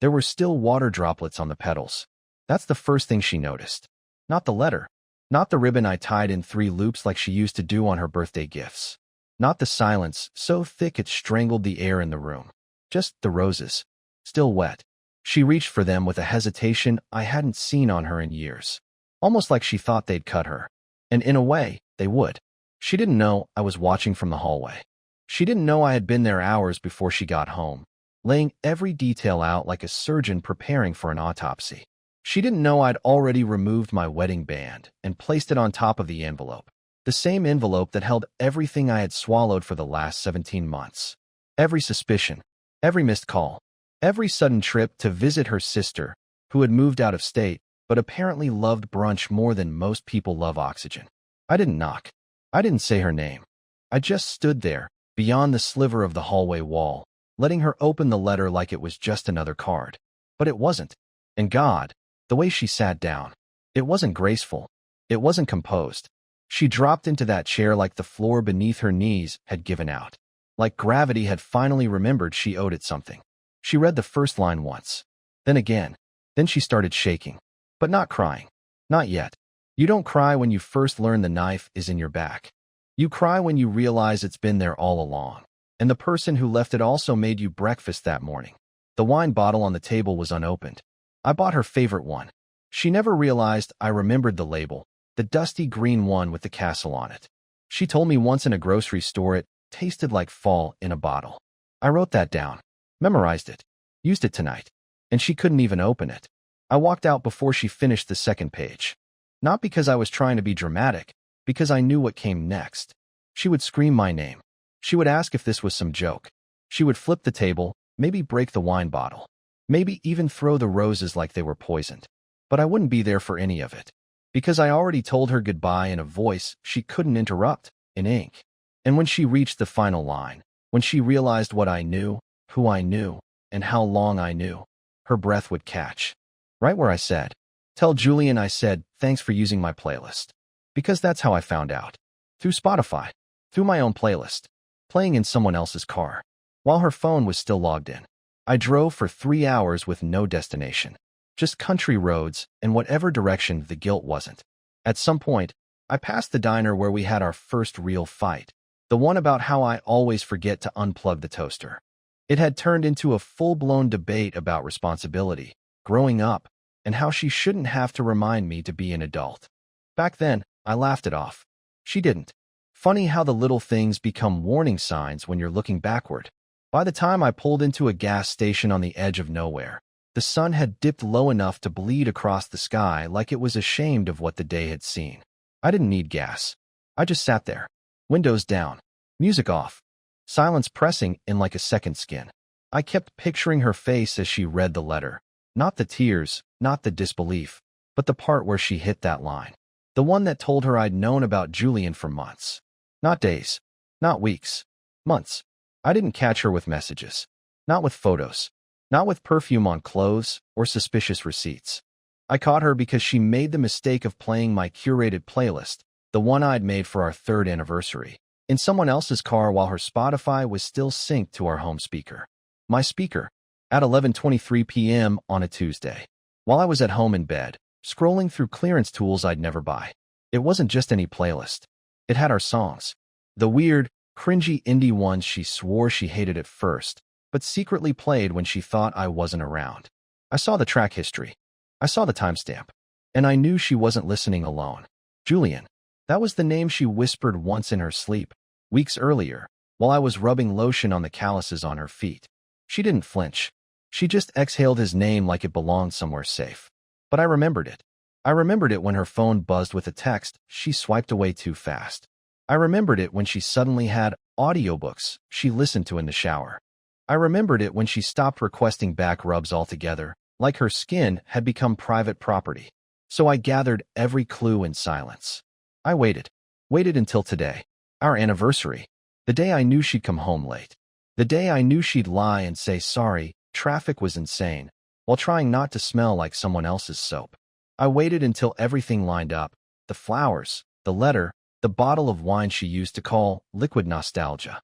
There were still water droplets on the petals. That's the first thing she noticed. Not the letter. Not the ribbon I tied in 3 loops like she used to do on her birthday gifts. Not the silence, so thick it strangled the air in the room. Just the roses. Still wet. She reached for them with a hesitation I hadn't seen on her in years. Almost like she thought they'd cut her. And in a way, they would. She didn't know I was watching from the hallway. She didn't know I had been there hours before she got home, laying every detail out like a surgeon preparing for an autopsy. She didn't know I'd already removed my wedding band and placed it on top of the envelope. The same envelope that held everything I had swallowed for the last 17 months. Every suspicion, every missed call, every sudden trip to visit her sister, who had moved out of state, but apparently loved brunch more than most people love oxygen. I didn't knock. I didn't say her name. I just stood there, beyond the sliver of the hallway wall, letting her open the letter like it was just another card. But it wasn't. And God, the way she sat down. It wasn't graceful. It wasn't composed. She dropped into that chair like the floor beneath her knees had given out. Like gravity had finally remembered she owed it something. She read the first line once. Then again. Then she started shaking. But not crying. Not yet. You don't cry when you first learn the knife is in your back. You cry when you realize it's been there all along. And the person who left it also made you breakfast that morning. The wine bottle on the table was unopened. I bought her favorite one. She never realized I remembered the label, the dusty green one with the castle on it. She told me once in a grocery store it tasted like fall in a bottle. I wrote that down, memorized it, used it tonight, and she couldn't even open it. I walked out before she finished the second page. Not because I was trying to be dramatic, because I knew what came next. She would scream my name. She would ask if this was some joke. She would flip the table, maybe break the wine bottle, maybe even throw the roses like they were poisoned. But I wouldn't be there for any of it, because I already told her goodbye in a voice she couldn't interrupt, in ink. And when she reached the final line, when she realized what I knew, who I knew, and how long I knew, her breath would catch. Right where I said, "Tell Julian I said, thanks for using my playlist." Because that's how I found out. Through Spotify. Through my own playlist. Playing in someone else's car. While her phone was still logged in. I drove for 3 hours with no destination. Just country roads and whatever direction the guilt wasn't. At some point, I passed the diner where we had our first real fight. The one about how I always forget to unplug the toaster. It had turned into a full-blown debate about responsibility, growing up, and how she shouldn't have to remind me to be an adult. Back then, I laughed it off. She didn't. Funny how the little things become warning signs when you're looking backward. By the time I pulled into a gas station on the edge of nowhere, the sun had dipped low enough to bleed across the sky like it was ashamed of what the day had seen. I didn't need gas. I just sat there. Windows down. Music off. Silence pressing in like a second skin. I kept picturing her face as she read the letter. Not the tears, not the disbelief, but the part where she hit that line. The one that told her I'd known about Julian for months. Not days. Not weeks. Months. I didn't catch her with messages. Not with photos. Not with perfume on clothes or suspicious receipts. I caught her because she made the mistake of playing my curated playlist, the one I'd made for our 3rd anniversary, in someone else's car while her Spotify was still synced to our home speaker. My speaker. At 11:23 p.m. on a Tuesday. While I was at home in bed, scrolling through clearance tools I'd never buy. It wasn't just any playlist. It had our songs. The weird, cringy indie ones she swore she hated at first, but secretly played when she thought I wasn't around. I saw the track history. I saw the timestamp. And I knew she wasn't listening alone. Julian. That was the name she whispered once in her sleep, weeks earlier, while I was rubbing lotion on the calluses on her feet. She didn't flinch. She just exhaled his name like it belonged somewhere safe. But I remembered it. I remembered it when her phone buzzed with a text she swiped away too fast. I remembered it when she suddenly had audiobooks she listened to in the shower. I remembered it when she stopped requesting back rubs altogether, like her skin had become private property. So I gathered every clue in silence. I waited. Waited until today. Our anniversary. The day I knew she'd come home late. The day I knew she'd lie and say sorry, traffic was insane, while trying not to smell like someone else's soap. I waited until everything lined up, the flowers, the letter, the bottle of wine she used to call liquid nostalgia.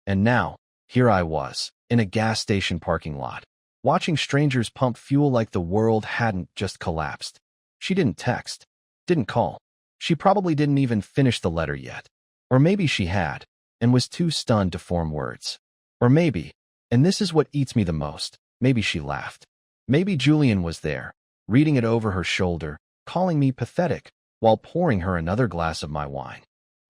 And now, here I was, in a gas station parking lot, watching strangers pump fuel like the world hadn't just collapsed. She didn't text, didn't call. She probably didn't even finish the letter yet. Or maybe she had, and was too stunned to form words. Or maybe, and this is what eats me the most, maybe she laughed. Maybe Julian was there, reading it over her shoulder, calling me pathetic, while pouring her another glass of my wine.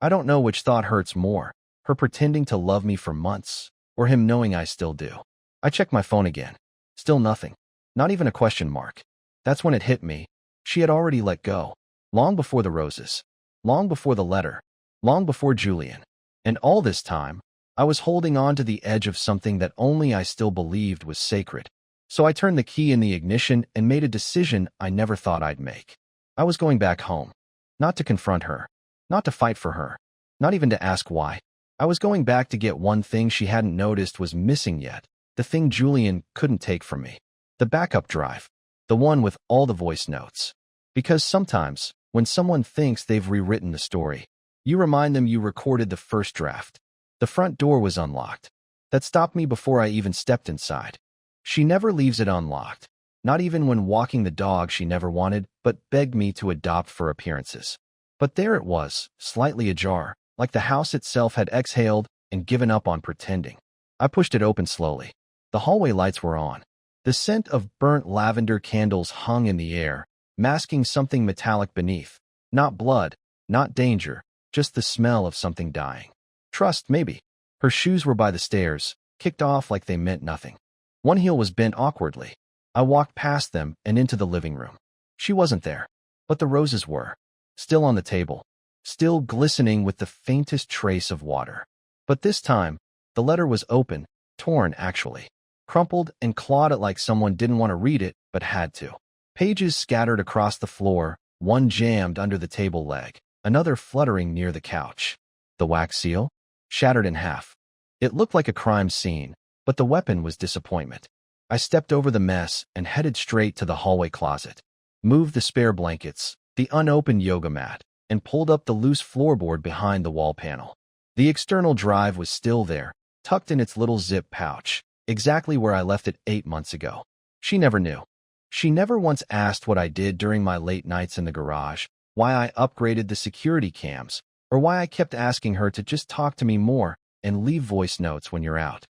I don't know which thought hurts more, her pretending to love me for months, or him knowing I still do. I checked my phone again. Still nothing. Not even a question mark. That's when it hit me. She had already let go. Long before the roses. Long before the letter. Long before Julian. And all this time, I was holding on to the edge of something that only I still believed was sacred. So I turned the key in the ignition and made a decision I never thought I'd make. I was going back home. Not to confront her. Not to fight for her. Not even to ask why. I was going back to get one thing she hadn't noticed was missing yet. The thing Julian couldn't take from me. The backup drive. The one with all the voice notes. Because sometimes, when someone thinks they've rewritten the story, you remind them you recorded the first draft. The front door was unlocked. That stopped me before I even stepped inside. She never leaves it unlocked. Not even when walking the dog she never wanted, but begged me to adopt for appearances. But there it was, slightly ajar, like the house itself had exhaled and given up on pretending. I pushed it open slowly. The hallway lights were on. The scent of burnt lavender candles hung in the air, masking something metallic beneath. Not blood, not danger, just the smell of something dying. Trust, maybe. Her shoes were by the stairs, kicked off like they meant nothing. One heel was bent awkwardly. I walked past them and into the living room. She wasn't there, but the roses were. Still on the table. Still glistening with the faintest trace of water. But this time, the letter was open, torn actually. Crumpled and clawed it like someone didn't want to read it, but had to. Pages scattered across the floor, one jammed under the table leg, another fluttering near the couch. The wax seal? Shattered in half. It looked like a crime scene, but the weapon was disappointment. I stepped over the mess and headed straight to the hallway closet. Moved the spare blankets, the unopened yoga mat, and pulled up the loose floorboard behind the wall panel. The external drive was still there, tucked in its little zip pouch, exactly where I left it 8 months ago. She never knew. She never once asked what I did during my late nights in the garage, why I upgraded the security cams, or why I kept asking her to just talk to me more and leave voice notes when you're out.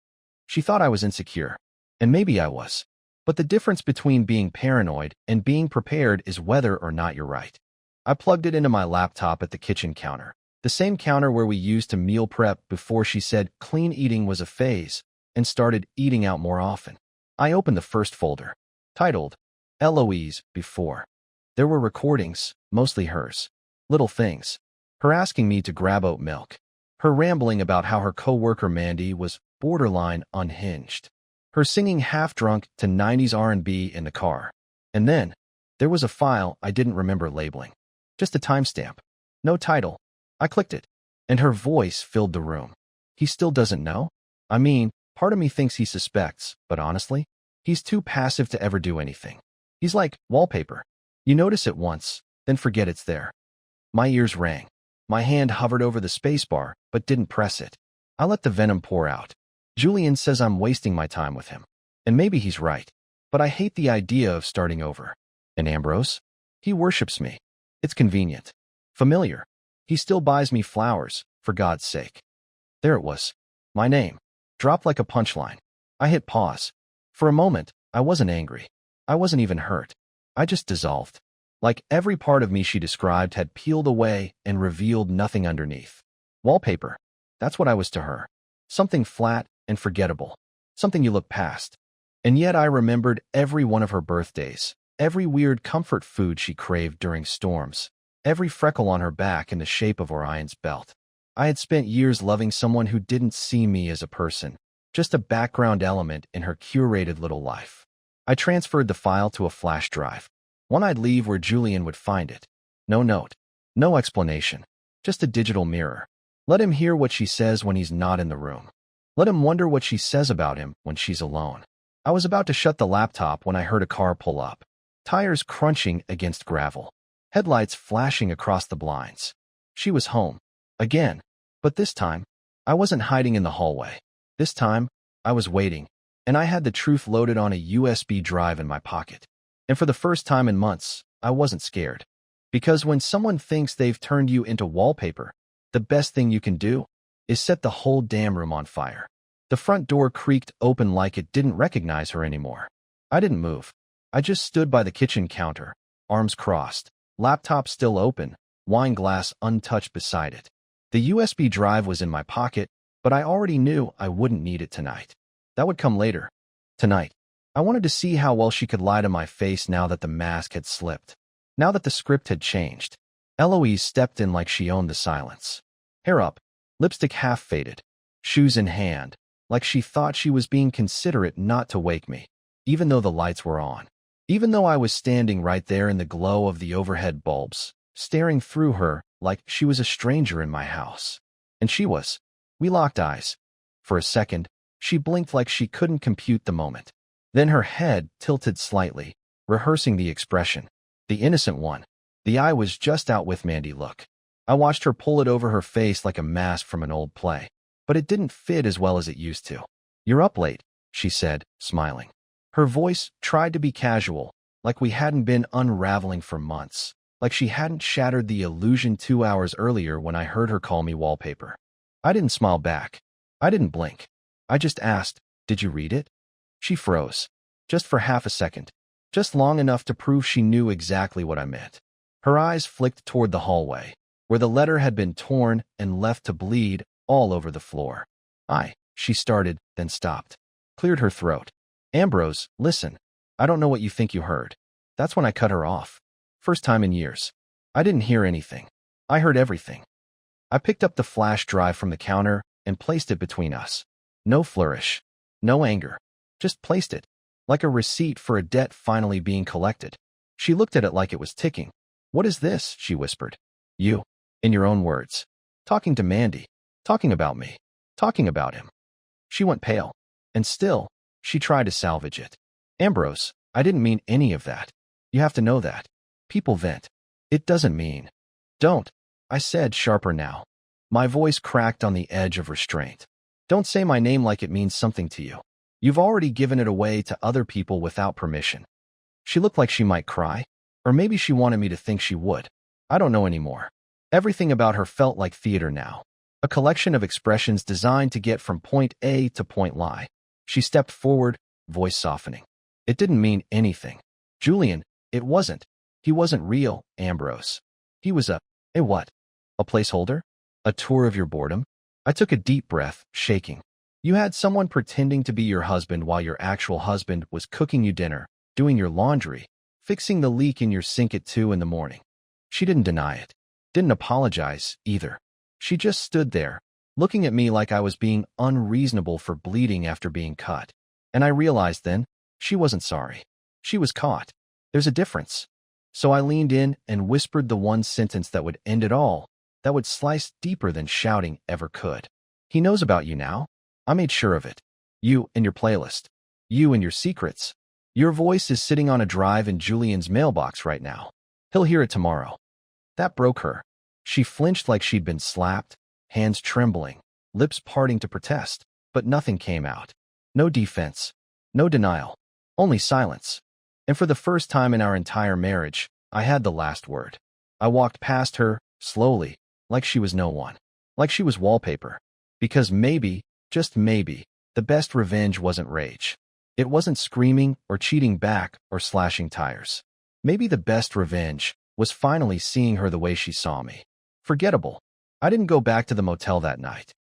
She thought I was insecure, and maybe I was. But the difference between being paranoid and being prepared is whether or not you're right. I plugged it into my laptop at the kitchen counter, the same counter where we used to meal prep before she said clean eating was a phase, and started eating out more often. I opened the first folder, titled Eloise Before. There were recordings, mostly hers. Little things. Her asking me to grab oat milk. Her rambling about how her coworker Mandy was borderline unhinged. Her singing half-drunk to 90s R&B in the car. And then, there was a file I didn't remember labeling. Just a timestamp. No title. I clicked it, and her voice filled the room. He still doesn't know? I mean, part of me thinks he suspects, but honestly, he's too passive to ever do anything. He's like wallpaper. You notice it once, then forget it's there. My ears rang. My hand hovered over the spacebar, but didn't press it. I let the venom pour out. Julian says I'm wasting my time with him. And maybe he's right. But I hate the idea of starting over. And Ambrose? He worships me. It's convenient. Familiar. He still buys me flowers, for God's sake. There it was. My name. Dropped like a punchline. I hit pause. For a moment, I wasn't angry. I wasn't even hurt. I just dissolved. Like every part of me she described had peeled away and revealed nothing underneath. Wallpaper. That's what I was to her. Something flat and forgettable. Something you look past. And yet I remembered every one of her birthdays, every weird comfort food she craved during storms, every freckle on her back in the shape of Orion's belt. I had spent years loving someone who didn't see me as a person, just a background element in her curated little life. I transferred the file to a flash drive, one I'd leave where Julian would find it. No note, no explanation, just a digital mirror. Let him hear what she says when he's not in the room. Let him wonder what she says about him when she's alone. I was about to shut the laptop when I heard a car pull up, tires crunching against gravel, headlights flashing across the blinds. She was home. Again. But this time, I wasn't hiding in the hallway. This time, I was waiting. and I had the truth loaded on a USB drive in my pocket. And for the first time in months, I wasn't scared. Because when someone thinks they've turned you into wallpaper, the best thing you can do is set the whole damn room on fire. The front door creaked open like it didn't recognize her anymore. I didn't move. I just stood by the kitchen counter, arms crossed, laptop still open, wine glass untouched beside it. The USB drive was in my pocket, but I already knew I wouldn't need it tonight. That would come later. Tonight. I wanted to see how well she could lie to my face now that the mask had slipped. Now that the script had changed. Eloise stepped in like she owned the silence. Hair up, lipstick half faded, shoes in hand, like she thought she was being considerate not to wake me, even though the lights were on. Even though I was standing right there in the glow of the overhead bulbs, staring through her like she was a stranger in my house. And she was. We locked eyes. For a second, she blinked like she couldn't compute the moment. Then her head tilted slightly, rehearsing the expression. The innocent one. The I was just out with Mandy look. I watched her pull it over her face like a mask from an old play. But it didn't fit as well as it used to. You're up late, she said, smiling. Her voice tried to be casual, like we hadn't been unraveling for months, like she hadn't shattered the illusion 2 hours earlier when I heard her call me wallpaper. I didn't smile back. I didn't blink. I just asked, did you read it? She froze. Just for half a second. Just long enough to prove she knew exactly what I meant. Her eyes flicked toward the hallway, where the letter had been torn and left to bleed all over the floor. She started, then stopped. Cleared her throat. Ambrose, listen. I don't know what you think you heard. That's when I cut her off. First time in years. I didn't hear anything. I heard everything. I picked up the flash drive from the counter and placed it between us. No flourish. No anger. Just placed it. Like a receipt for a debt finally being collected. She looked at it like it was ticking. What is this? She whispered. You. In your own words. Talking to Mandy. Talking about me. Talking about him. She went pale. And still, she tried to salvage it. Ambrose, I didn't mean any of that. You have to know that. People vent. It doesn't mean. Don't. I said sharper now. My voice cracked on the edge of restraint. Don't say my name like it means something to you. You've already given it away to other people without permission. She looked like she might cry. Or maybe she wanted me to think she would. I don't know anymore. Everything about her felt like theater now. A collection of expressions designed to get from point A to point Y. She stepped forward, voice softening. It didn't mean anything. Julian, it wasn't. He wasn't real, Ambrose. He was a what? A placeholder? A tour of your boredom? I took a deep breath, shaking. You had someone pretending to be your husband while your actual husband was cooking you dinner, doing your laundry, fixing the leak in your sink at 2 in the morning. She didn't deny it. Didn't apologize, either. She just stood there, looking at me like I was being unreasonable for bleeding after being cut. And I realized then, she wasn't sorry. She was caught. There's a difference. So I leaned in and whispered the one sentence that would end it all, that would slice deeper than shouting ever could. He knows about you now. I made sure of it. You and your playlist. You and your secrets. Your voice is sitting on a drive in Julian's mailbox right now. He'll hear it tomorrow. That broke her. She flinched like she'd been slapped, hands trembling, lips parting to protest, but nothing came out. No defense. No denial. Only silence. And for the first time in our entire marriage, I had the last word. I walked past her, slowly, like she was no one. Like she was wallpaper. Because maybe, just maybe, the best revenge wasn't rage. It wasn't screaming or cheating back or slashing tires. Maybe the best revenge was finally seeing her the way she saw me. Forgettable. I didn't go back to the motel that night.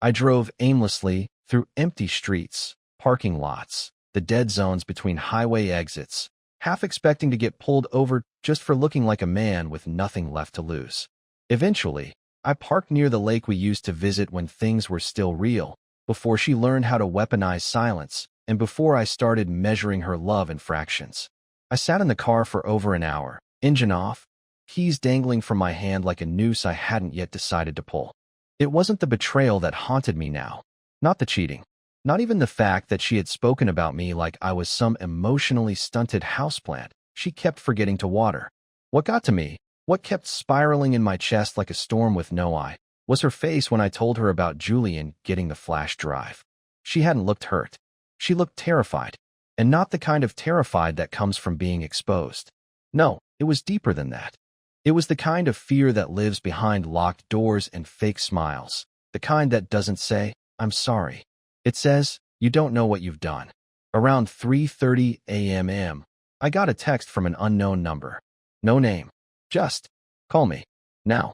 I drove aimlessly through empty streets, parking lots, the dead zones between highway exits, half expecting to get pulled over just for looking like a man with nothing left to lose. Eventually, I parked near the lake we used to visit when things were still real, before she learned how to weaponize silence, and before I started measuring her love in fractions. I sat in the car for over an hour, engine off, keys dangling from my hand like a noose I hadn't yet decided to pull. It wasn't the betrayal that haunted me now, not the cheating, not even the fact that she had spoken about me like I was some emotionally stunted houseplant she kept forgetting to water. What got to me, what kept spiraling in my chest like a storm with no eye, was her face when I told her about Julian getting the flash drive. She hadn't looked hurt. She looked terrified, and not the kind of terrified that comes from being exposed. No, it was deeper than that. It was the kind of fear that lives behind locked doors and fake smiles, the kind that doesn't say, "I'm sorry." It says, "You don't know what you've done." Around 3:30 a.m., I got a text from an unknown number. No name. Just, "Call me. Now."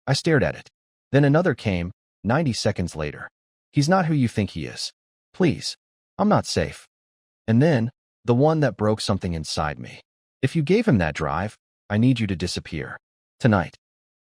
I stared at it. Then another came, 90 seconds later. "He's not who you think he is. Please. I'm not safe." And then, the one that broke something inside me. "If you gave him that drive, I need you to disappear. Tonight."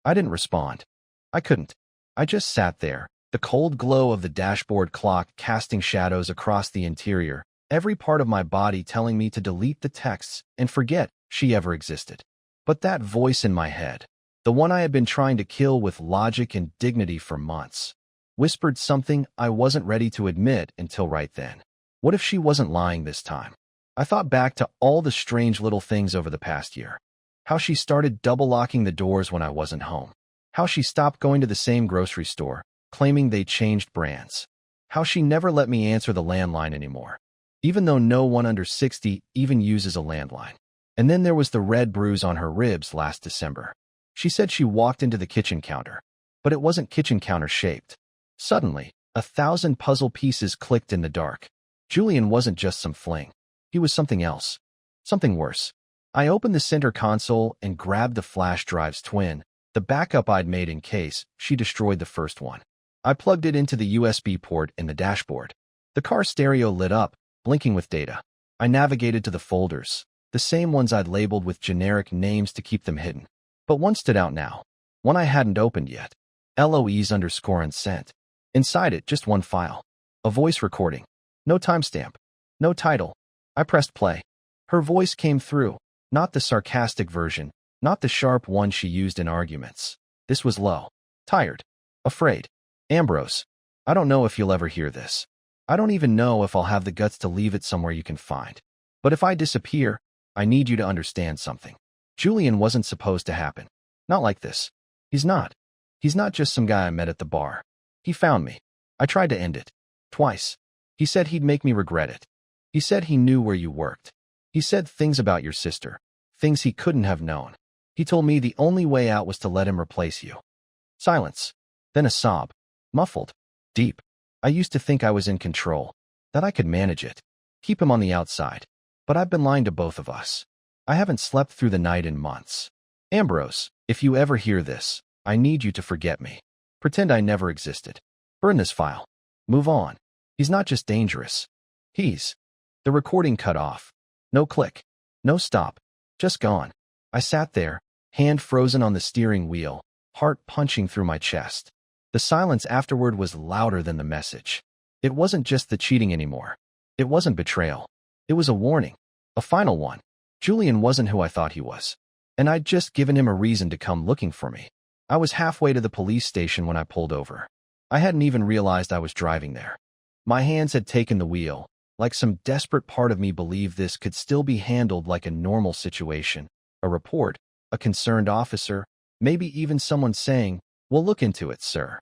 I didn't respond. I couldn't. I just sat there, the cold glow of the dashboard clock casting shadows across the interior, every part of my body telling me to delete the texts and forget she ever existed. But that voice in my head, the one I had been trying to kill with logic and dignity for months, whispered something I wasn't ready to admit until right then. What if she wasn't lying this time? I thought back to all the strange little things over the past year. How she started double-locking the doors when I wasn't home. How she stopped going to the same grocery store, claiming they changed brands. How she never let me answer the landline anymore, even though no one under 60 even uses a landline. And then there was the red bruise on her ribs last December. She said she walked into the kitchen counter, but it wasn't kitchen counter shaped. Suddenly, 1,000 puzzle pieces clicked in the dark. Julian wasn't just some fling. He was something else. Something worse. I opened the center console and grabbed the flash drive's twin, the backup I'd made in case she destroyed the first one. I plugged it into the USB port in the dashboard. The car stereo lit up, blinking with data. I navigated to the folders, the same ones I'd labeled with generic names to keep them hidden. But one stood out now. One I hadn't opened yet. LOEs_unsent. Inside it, just one file. A voice recording. No timestamp. No title. I pressed play. Her voice came through, not the sarcastic version, not the sharp one she used in arguments. This was low. Tired. Afraid. "Ambrose, I don't know if you'll ever hear this. I don't even know if I'll have the guts to leave it somewhere you can find. But if I disappear, I need you to understand something. Julian wasn't supposed to happen. Not like this. He's not. He's not just some guy I met at the bar. He found me. I tried to end it. Twice. He said he'd make me regret it. He said he knew where you worked. He said things about your sister, things he couldn't have known. He told me the only way out was to let him replace you." Silence. Then a sob. Muffled. Deep. I used to think I was in control, that I could manage it, keep him on the outside. But I've been lying to both of us. I haven't slept through the night in months. "Ambrose, if you ever hear this, I need you to forget me. Pretend I never existed. Burn this file. Move on. He's not just dangerous. He's..." The recording cut off. No click. No stop. Just gone. I sat there, hand frozen on the steering wheel, heart punching through my chest. The silence afterward was louder than the message. It wasn't just the cheating anymore. It wasn't betrayal. It was a warning. A final one. Julian wasn't who I thought he was. And I'd just given him a reason to come looking for me. I was halfway to the police station when I pulled over. I hadn't even realized I was driving there. My hands had taken the wheel, like some desperate part of me believed this could still be handled like a normal situation. A report, a concerned officer, maybe even someone saying, "We'll look into it, sir."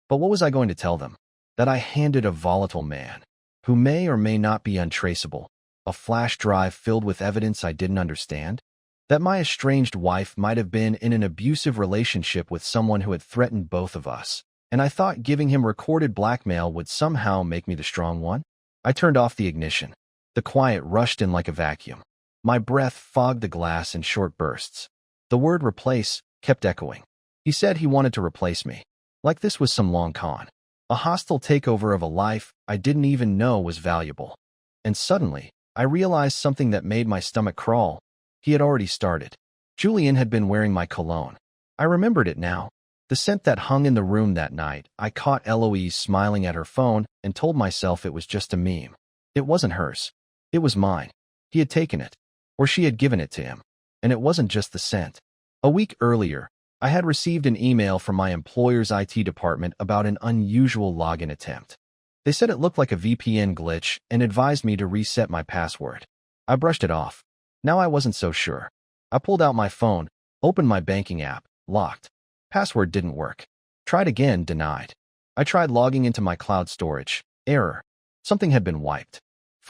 But what was I going to tell them? That I handed a volatile man, who may or may not be untraceable, a flash drive filled with evidence I didn't understand? That my estranged wife might have been in an abusive relationship with someone who had threatened both of us, and I thought giving him recorded blackmail would somehow make me the strong one? I turned off the ignition. The quiet rushed in like a vacuum. My breath fogged the glass in short bursts. The word "replace" kept echoing. He said he wanted to replace me. Like this was some long con. A hostile takeover of a life I didn't even know was valuable. And suddenly, I realized something that made my stomach crawl. He had already started. Julian had been wearing my cologne. I remembered it now. The scent that hung in the room that night. I caught Eloise smiling at her phone and told myself it was just a meme. It wasn't hers. It was mine. He had taken it. Or she had given it to him. And it wasn't just the scent. A week earlier, I had received an email from my employer's IT department about an unusual login attempt. They said it looked like a VPN glitch and advised me to reset my password. I brushed it off. Now I wasn't so sure. I pulled out my phone, opened my banking app, locked. Password didn't work. Tried again, denied. I tried logging into my cloud storage. Error. Something had been wiped.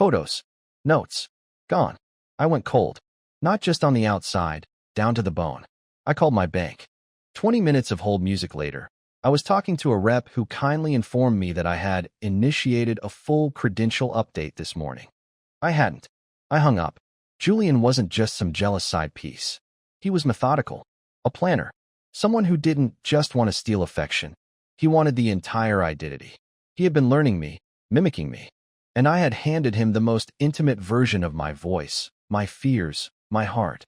Photos. Notes. Gone. I went cold. Not just on the outside, down to the bone. I called my bank. 20 minutes of hold music later, I was talking to a rep who kindly informed me that I had initiated a full credential update this morning. I hadn't. I hung up. Julian wasn't just some jealous side piece. He was methodical. A planner. Someone who didn't just want to steal affection. He wanted the entire identity. He had been learning me, mimicking me. And I had handed him the most intimate version of my voice, my fears, my heart.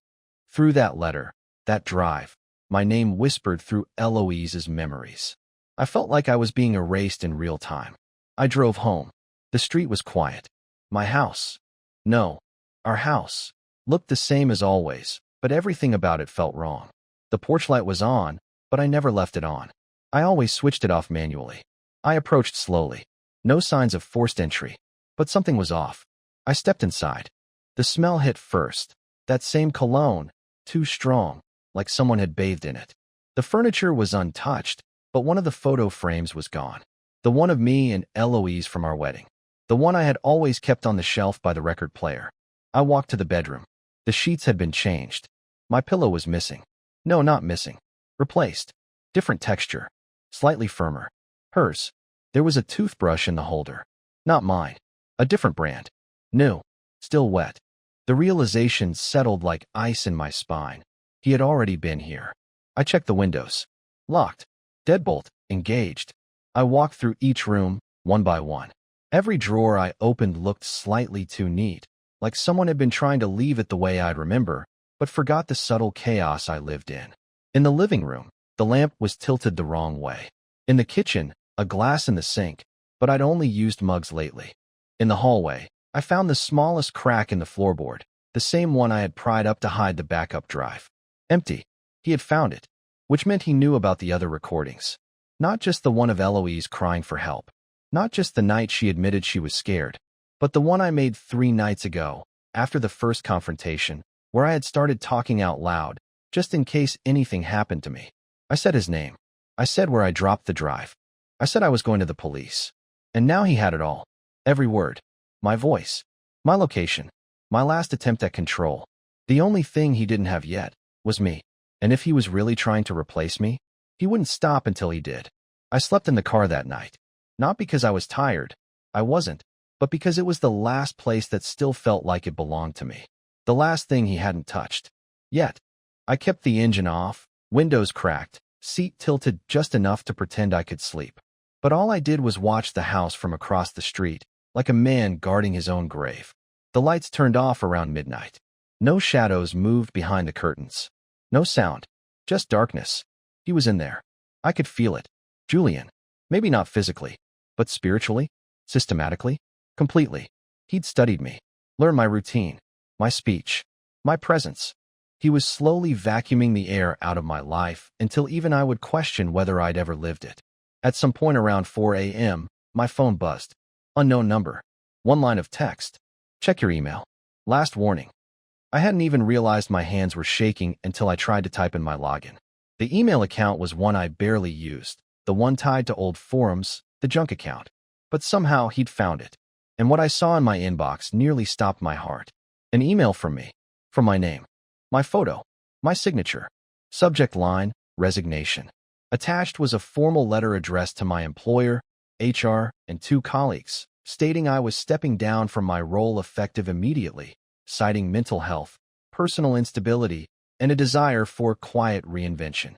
Through that letter, that drive, my name whispered through Eloise's memories. I felt like I was being erased in real time. I drove home. The street was quiet. My house. No, our house. Looked the same as always, but everything about it felt wrong. The porch light was on, but I never left it on. I always switched it off manually. I approached slowly. No signs of forced entry. But something was off. I stepped inside. The smell hit first. That same cologne, too strong, like someone had bathed in it. The furniture was untouched, but one of the photo frames was gone. The one of me and Eloise from our wedding. The one I had always kept on the shelf by the record player. I walked to the bedroom. The sheets had been changed. My pillow was missing. No, not missing. Replaced. Different texture. Slightly firmer. Hers. There was a toothbrush in the holder. Not mine. A different brand. New. Still wet. The realization settled like ice in my spine. He had already been here. I checked the windows. Locked. Deadbolt. Engaged. I walked through each room, one by one. Every drawer I opened looked slightly too neat, like someone had been trying to leave it the way I'd remember, but forgot the subtle chaos I lived in. In the living room, the lamp was tilted the wrong way. In the kitchen, a glass in the sink, but I'd only used mugs lately. In the hallway, I found the smallest crack in the floorboard, the same one I had pried up to hide the backup drive. Empty. He had found it, which meant he knew about the other recordings. Not just the one of Eloise crying for help. Not just the night she admitted she was scared, but the one I made 3 nights ago, after the first confrontation, where I had started talking out loud, just in case anything happened to me. I said his name. I said where I dropped the drive. I said I was going to the police. And now he had it all. Every word. My voice. My location. My last attempt at control. The only thing he didn't have yet was me. And if he was really trying to replace me, he wouldn't stop until he did. I slept in the car that night. Not because I was tired. I wasn't. But because it was the last place that still felt like it belonged to me. The last thing he hadn't touched. Yet. I kept the engine off, windows cracked, seat tilted just enough to pretend I could sleep. But all I did was watch the house from across the street, like a man guarding his own grave. The lights turned off around midnight. No shadows moved behind the curtains. No sound. Just darkness. He was in there. I could feel it. Julian. Maybe not physically, but spiritually, systematically, completely. He'd studied me, learned my routine, my speech, my presence. He was slowly vacuuming the air out of my life until even I would question whether I'd ever lived it. At some point around 4 a.m., my phone buzzed. Unknown number. One line of text. Check your email. Last warning. I hadn't even realized my hands were shaking until I tried to type in my login. The email account was one I barely used, the one tied to old forums, the junk account. But somehow he'd found it. And what I saw in my inbox nearly stopped my heart. An email from me. From my name. My photo. My signature. Subject line, resignation. Attached was a formal letter addressed to my employer, HR, and 2 colleagues, stating I was stepping down from my role effective immediately, citing mental health, personal instability, and a desire for quiet reinvention.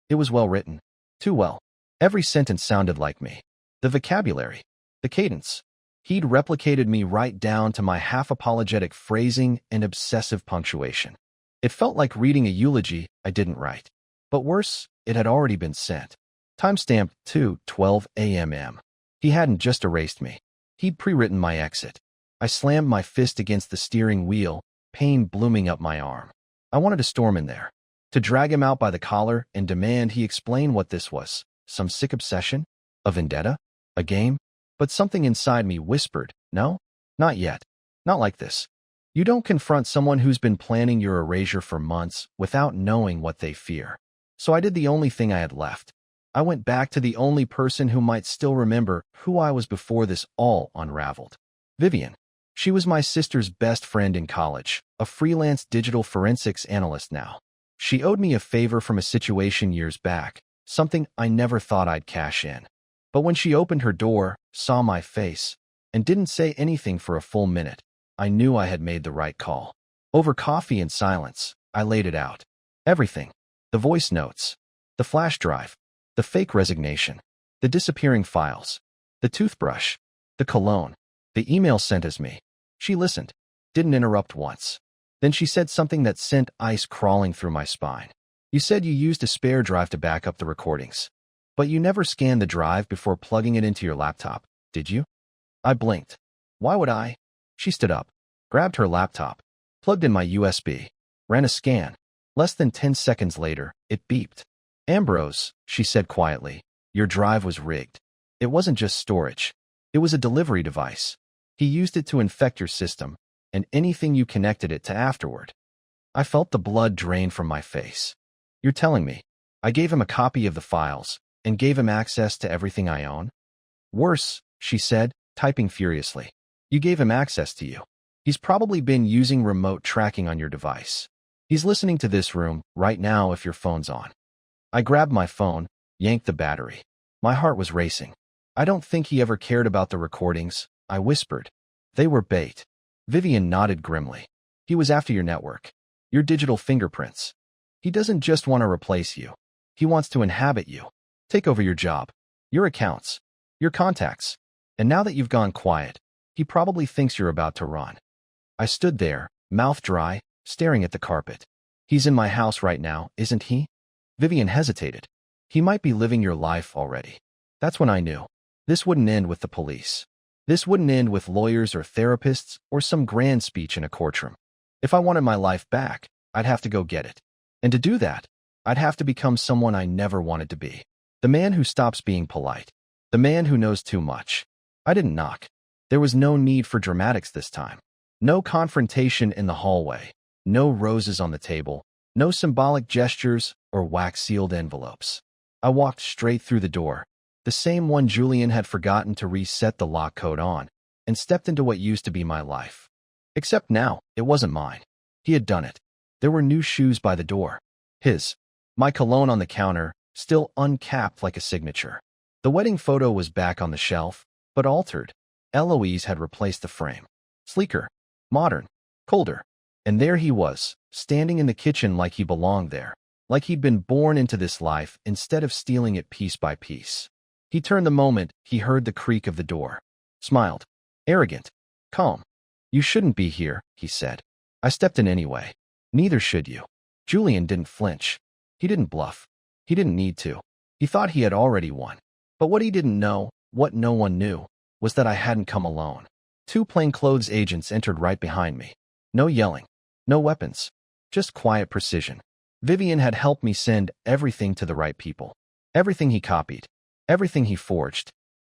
It was well written. Too well. Every sentence sounded like me. The vocabulary. The cadence. He'd replicated me right down to my half-apologetic phrasing and obsessive punctuation. It felt like reading a eulogy I didn't write. But worse, it had already been sent. Timestamped 2:12 a.m. He hadn't just erased me. He'd pre-written my exit. I slammed my fist against the steering wheel, pain blooming up my arm. I wanted to storm in there, to drag him out by the collar and demand he explain what this was. Some sick obsession? A vendetta? A game? But something inside me whispered, no, not yet. Not like this. You don't confront someone who's been planning your erasure for months without knowing what they fear. So I did the only thing I had left. I went back to the only person who might still remember who I was before this all unraveled. Vivian. She was my sister's best friend in college, a freelance digital forensics analyst now. She owed me a favor from a situation years back, something I never thought I'd cash in. But when she opened her door, saw my face, and didn't say anything for a full minute, I knew I had made the right call. Over coffee and silence, I laid it out. Everything. The voice notes, the flash drive, the fake resignation, the disappearing files, the toothbrush, the cologne, the email sent as me. She listened, didn't interrupt once. Then she said something that sent ice crawling through my spine. You said you used a spare drive to back up the recordings. But you never scanned the drive before plugging it into your laptop, did you? I blinked. Why would I? She stood up, grabbed her laptop, plugged in my USB, ran a scan. Less than 10 seconds later, it beeped. Ambrose, she said quietly, your drive was rigged. It wasn't just storage. It was a delivery device. He used it to infect your system, and anything you connected it to afterward. I felt the blood drain from my face. You're telling me I gave him a copy of the files and gave him access to everything I own? Worse, she said, typing furiously. You gave him access to you. He's probably been using remote tracking on your device. He's listening to this room right now if your phone's on. I grabbed my phone, yanked the battery. My heart was racing. I don't think he ever cared about the recordings, I whispered. They were bait. Vivian nodded grimly. He was after your network, your digital fingerprints. He doesn't just want to replace you. He wants to inhabit you, take over your job, your accounts, your contacts. And now that you've gone quiet, he probably thinks you're about to run. I stood there, mouth dry, staring at the carpet. He's in my house right now, isn't he? Vivian hesitated. He might be living your life already. That's when I knew. This wouldn't end with the police. This wouldn't end with lawyers or therapists or some grand speech in a courtroom. If I wanted my life back, I'd have to go get it. And to do that, I'd have to become someone I never wanted to be. The man who stops being polite. The man who knows too much. I didn't knock. There was no need for dramatics this time. No confrontation in the hallway. No roses on the table. No symbolic gestures or wax-sealed envelopes. I walked straight through the door, the same one Julian had forgotten to reset the lock code on, and stepped into what used to be my life. Except now, it wasn't mine. He had done it. There were new shoes by the door. His. My cologne on the counter, still uncapped like a signature. The wedding photo was back on the shelf, but altered. Eloise had replaced the frame. Sleeker, modern, colder. And there he was, standing in the kitchen like he belonged there, like he'd been born into this life instead of stealing it piece by piece. He turned the moment he heard the creak of the door. Smiled. Arrogant. Calm. You shouldn't be here, he said. I stepped in anyway. Neither should you. Julian didn't flinch. He didn't bluff. He didn't need to. He thought he had already won. But what he didn't know, what no one knew, was that I hadn't come alone. 2 plainclothes agents entered right behind me. No yelling. No weapons. Just quiet precision. Vivian had helped me send everything to the right people. Everything he copied. Everything he forged.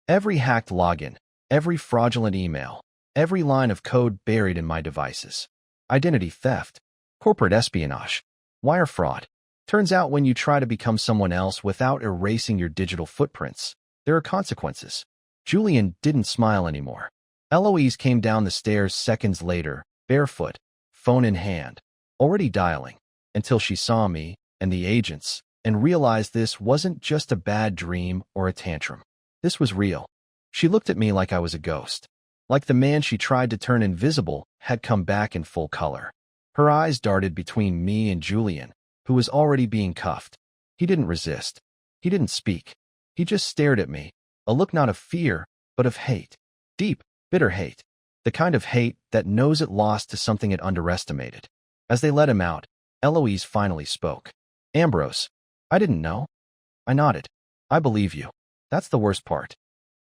Every hacked login. Every fraudulent email. Every line of code buried in my devices. Identity theft. Corporate espionage. Wire fraud. Turns out when you try to become someone else without erasing your digital footprints, there are consequences. Julian didn't smile anymore. Eloise came down the stairs seconds later, barefoot, phone in hand, already dialing, until she saw me and the agents and realized this wasn't just a bad dream or a tantrum. This was real. She looked at me like I was a ghost, like the man she tried to turn invisible had come back in full color. Her eyes darted between me and Julian, who was already being cuffed. He didn't resist. He didn't speak. He just stared at me, a look not of fear, but of hate. Deep, bitter hate. The kind of hate that knows it lost to something it underestimated. As they let him out, Eloise finally spoke. Ambrose, I didn't know. I nodded. I believe you. That's the worst part.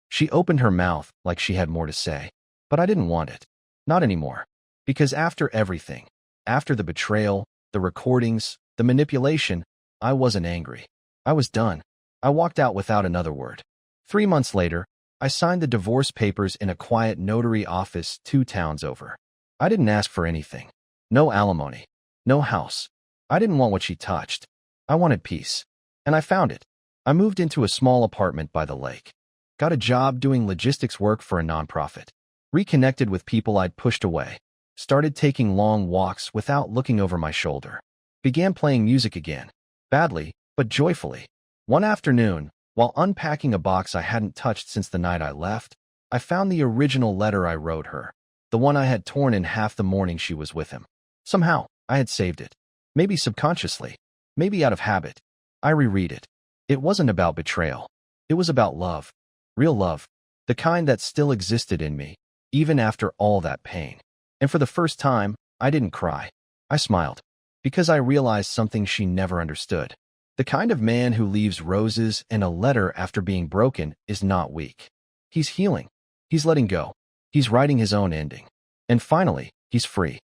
She opened her mouth like she had more to say, but I didn't want it. Not anymore. Because after everything, after the betrayal, the recordings, the manipulation, I wasn't angry. I was done. I walked out without another word. 3 months later, I signed the divorce papers in a quiet notary office 2 towns over. I didn't ask for anything. No alimony. No house. I didn't want what she touched. I wanted peace. And I found it. I moved into a small apartment by the lake. Got a job doing logistics work for a nonprofit. Reconnected with people I'd pushed away. Started taking long walks without looking over my shoulder. Began playing music again. Badly, but joyfully. One afternoon, while unpacking a box I hadn't touched since the night I left, I found the original letter I wrote her. The one I had torn in half the morning she was with him. Somehow, I had saved it. Maybe subconsciously. Maybe out of habit. I reread it. It wasn't about betrayal. It was about love. Real love. The kind that still existed in me, even after all that pain. And for the first time, I didn't cry. I smiled. Because I realized something she never understood. The kind of man who leaves roses and a letter after being broken is not weak. He's healing. He's letting go. He's writing his own ending. And finally, he's free.